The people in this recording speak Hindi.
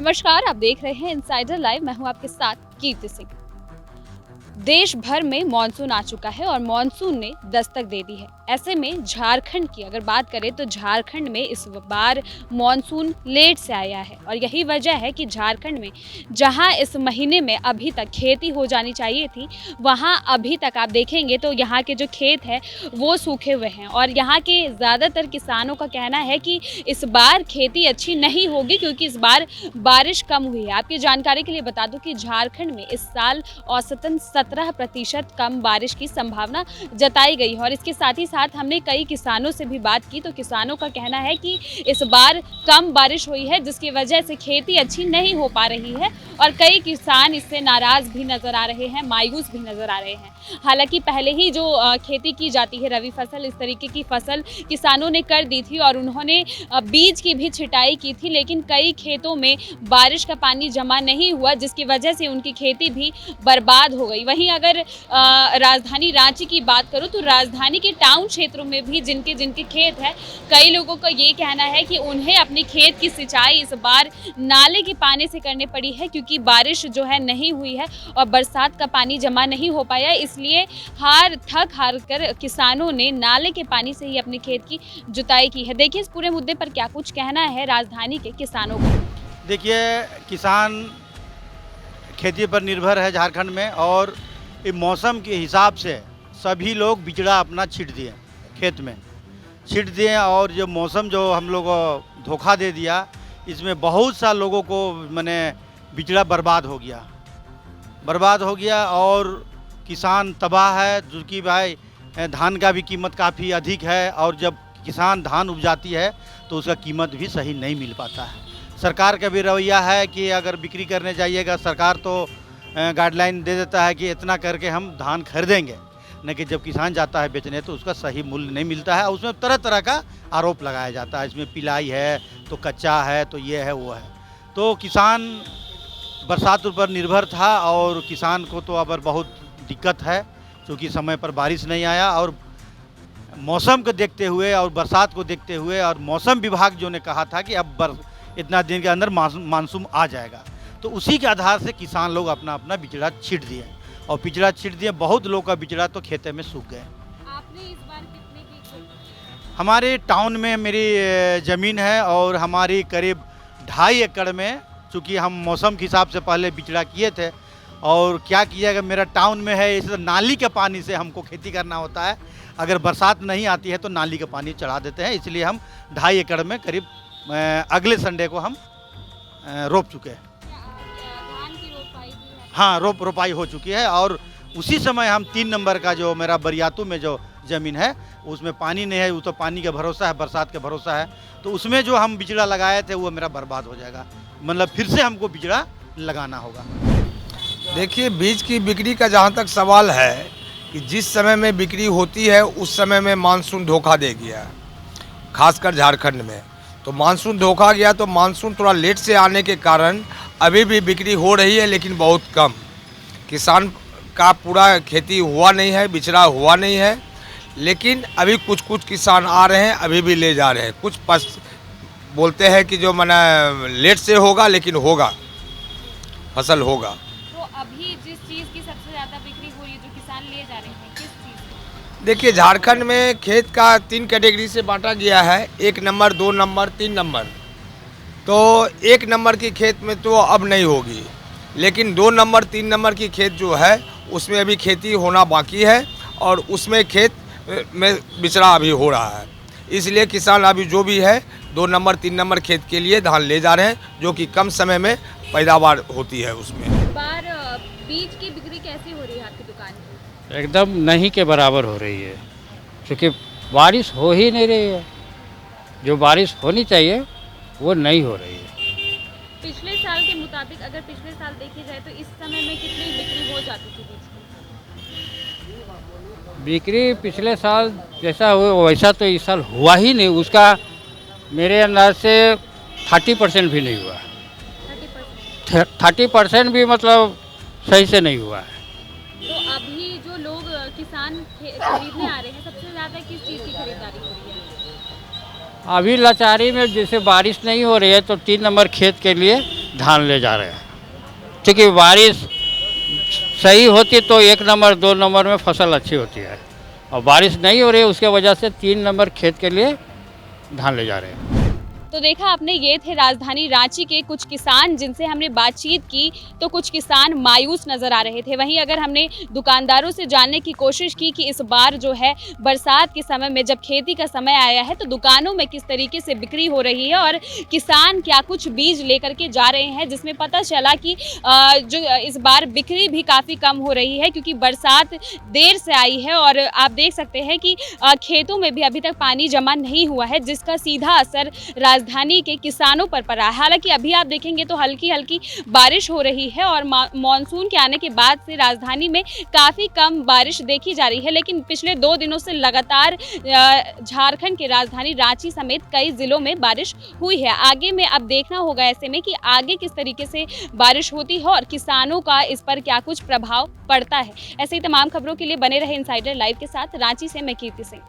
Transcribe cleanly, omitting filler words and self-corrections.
नमस्कार, आप देख रहे हैं इनसाइडर लाइव। मैं हूं आपके साथ कीर्ति सिंह। देश भर में मानसून आ चुका है और मानसून ने दस्तक दे दी है। ऐसे में झारखंड की अगर बात करें तो झारखंड में इस बार मानसून लेट से आया है और यही वजह है कि झारखंड में जहां इस महीने में अभी तक खेती हो जानी चाहिए थी, वहां अभी तक आप देखेंगे तो यहाँ के जो खेत है वो सूखे हुए हैं और यहाँ के ज़्यादातर किसानों का कहना है कि इस बार खेती अच्छी नहीं होगी क्योंकि इस बार बारिश कम हुई है। आपकी जानकारी के लिए बता दूं कि झारखंड में इस साल औसतन 17% कम बारिश की संभावना जताई गई है और इसके साथ ही साथ हमने कई किसानों से भी बात की तो किसानों का कहना है कि इस बार कम बारिश हुई है जिसकी वजह से खेती अच्छी नहीं हो पा रही है और कई किसान इससे नाराज भी नजर आ रहे हैं, मायूस भी नजर आ रहे हैं। हालांकि पहले ही जो खेती की जाती है रबी फसल, इस तरीके की फसल किसानों ने कर दी थी और उन्होंने बीज की भी छिटाई की थी, लेकिन कई खेतों में बारिश का पानी जमा नहीं हुआ जिसकी वजह से उनकी खेती भी बर्बाद हो गई। वहीं अगर राजधानी रांची की बात करूं तो राजधानी के टाउन क्षेत्रों में भी जिनके खेत है, कई लोगों का ये कहना है कि उन्हें अपने खेत की सिंचाई इस बार नाले के पानी से करनी पड़ी है क्योंकि बारिश जो है नहीं हुई है और बरसात का पानी जमा नहीं हो पाया, इसलिए हार कर किसानों ने नाले के पानी से ही अपने खेत की जुताई की है। देखिए इस पूरे मुद्दे पर क्या कुछ कहना है राजधानी के किसानों को। देखिए, किसान खेती पर निर्भर है झारखंड में और ये मौसम के हिसाब से सभी लोग बिचड़ा अपना छींट दिए, खेत में छींट दिए और जो मौसम जो हम लोग को धोखा दे दिया, इसमें बहुत सा लोगों को मैंने बिचड़ा बर्बाद हो गया और किसान तबाह है। क्योंकि भाई धान का भी कीमत काफ़ी अधिक है और जब किसान धान उपजाती है तो उसका कीमत भी सही नहीं मिल पाता है। सरकार का भी रवैया है कि अगर बिक्री करने जाइएगा, सरकार तो गाइडलाइन दे देता है कि इतना करके हम धान खरीदेंगे, लेकिन जब किसान जाता है बेचने तो उसका सही मूल्य नहीं मिलता है। उसमें तरह तरह का आरोप लगाया जाता है, इसमें पिलाई है तो कच्चा है तो ये है वो है। तो किसान बरसात पर निर्भर था और किसान को तो अब बहुत दिक्कत है क्योंकि समय पर बारिश नहीं आया और मौसम को देखते हुए और बरसात को देखते हुए और मौसम विभाग जो ने कहा था कि अब इतना दिन के अंदर मानसून आ जाएगा, तो उसी के आधार से किसान लोग अपना अपना बिचड़ा छींट दिए और बिचड़ा छींट दिए। बहुत लोग का बिचड़ा तो खेते में सूख गए। आपने इस बार कितने की? हमारे टाउन में मेरी ज़मीन है और हमारी करीब 2.5 एकड़ में, चूँकि हम मौसम के हिसाब से पहले बिचड़ा किए थे और क्या किया मेरा टाउन में है, इस नाली के पानी से हमको खेती करना होता है। अगर बरसात नहीं आती है तो नाली का पानी चढ़ा देते हैं, इसलिए हम 2.5 एकड़ में करीब अगले संडे को हम रोप चुके हैं। धान की रोपाई भी है? हाँ, रोपाई हो चुकी है और उसी समय हम 3 नंबर का जो मेरा बरियातू में जो ज़मीन है उसमें पानी नहीं है, वो तो पानी का भरोसा है, बरसात का भरोसा है, तो उसमें जो हम बिचड़ा लगाए थे वो मेरा बर्बाद हो जाएगा। मतलब फिर से हमको बिचड़ा लगाना होगा। देखिए, बीज की बिक्री का जहाँ तक सवाल है कि जिस समय में बिक्री होती है उस समय में मानसून धोखा दे गया, खासकर झारखंड में। तो मानसून धोखा गया तो मानसून थोड़ा लेट से आने के कारण अभी भी बिक्री हो रही है लेकिन बहुत कम। किसान का पूरा खेती हुआ नहीं है, बिचड़ा हुआ नहीं है, लेकिन अभी कुछ किसान आ रहे हैं, अभी भी ले जा रहे हैं। कुछ बोलते हैं कि जो मना लेट से होगा लेकिन होगा, फसल होगा। तो अभी जिस चीज़ की सबसे ज़्यादा बिक्री हो रही है, जो किसान ले जा रहे हैं, किस चीज़ की? देखिए, झारखंड में खेत का 3 कैटेगरी से बांटा गया है, 1 नंबर, 2 नंबर, 3 नंबर। तो 1 नंबर की खेत में तो अब नहीं होगी, लेकिन 2 नंबर 3 नंबर की खेत जो है उसमें अभी खेती होना बाकी है और उसमें खेत में बिचड़ा अभी हो रहा है। इसलिए किसान अभी जो भी है 2 नंबर 3 नंबर खेत के लिए धान ले जा रहे हैं, जो कि कम समय में पैदावार होती है उसमें। बार बीज की बिक्री कैसी हो रही है आपकी दुकान की? एकदम नहीं के बराबर हो रही है क्योंकि बारिश हो ही नहीं रही है। जो बारिश होनी चाहिए वो नहीं हो रही है। पिछले साल के मुताबिक अगर पिछले साल देखी जाए तो इस समय में कितनी बिक्री हो जाती थी बीज की? बिक्री पिछले साल जैसा हुआ वैसा तो इस साल हुआ ही नहीं। उसका मेरे अंदाज से 30% भी नहीं हुआ। 30% भी मतलब सही से नहीं हुआ है। तो अभी जो लोग किसान खरीदने आ रहे हैं, सबसे ज़्यादा किस चीज़ की खरीदारी हो रही है? अभी लाचारी में जैसे बारिश नहीं हो रही है तो 3 नंबर खेत के लिए धान ले जा रहे हैं। क्योंकि बारिश सही होती तो 1 नंबर 2 नंबर में फसल अच्छी होती है, और बारिश नहीं हो रही है, उसके वजह से 3 नंबर खेत के लिए धान ले जा रहे हैं। तो देखा आपने, ये थे राजधानी रांची के कुछ किसान जिनसे हमने बातचीत की, तो कुछ किसान मायूस नजर आ रहे थे। वहीं अगर हमने दुकानदारों से जानने की कोशिश की कि इस बार जो है बरसात के समय में जब खेती का समय आया है तो दुकानों में किस तरीके से बिक्री हो रही है और किसान क्या कुछ बीज लेकर के जा रहे हैं, जिसमें पता चला कि जो इस बार बिक्री भी काफ़ी कम हो रही है क्योंकि बरसात देर से आई है और आप देख सकते हैं कि खेतों में भी अभी तक पानी जमा नहीं हुआ है, जिसका सीधा असर राजधानी के किसानों पर पड़ा है। हालांकि अभी आप देखेंगे तो हल्की हल्की बारिश हो रही है और मानसून के आने के बाद से राजधानी में काफ़ी कम बारिश देखी जा रही है, लेकिन पिछले 2 दिनों से लगातार झारखंड के राजधानी रांची समेत कई जिलों में बारिश हुई है। आगे में अब देखना होगा ऐसे में कि आगे किस तरीके से बारिश होती है और किसानों का इस पर क्या कुछ प्रभाव पड़ता है। ऐसे ही तमाम खबरों के लिए बने रहे इनसाइडर लाइव के साथ। रांची से मैं कीर्ति सिंह।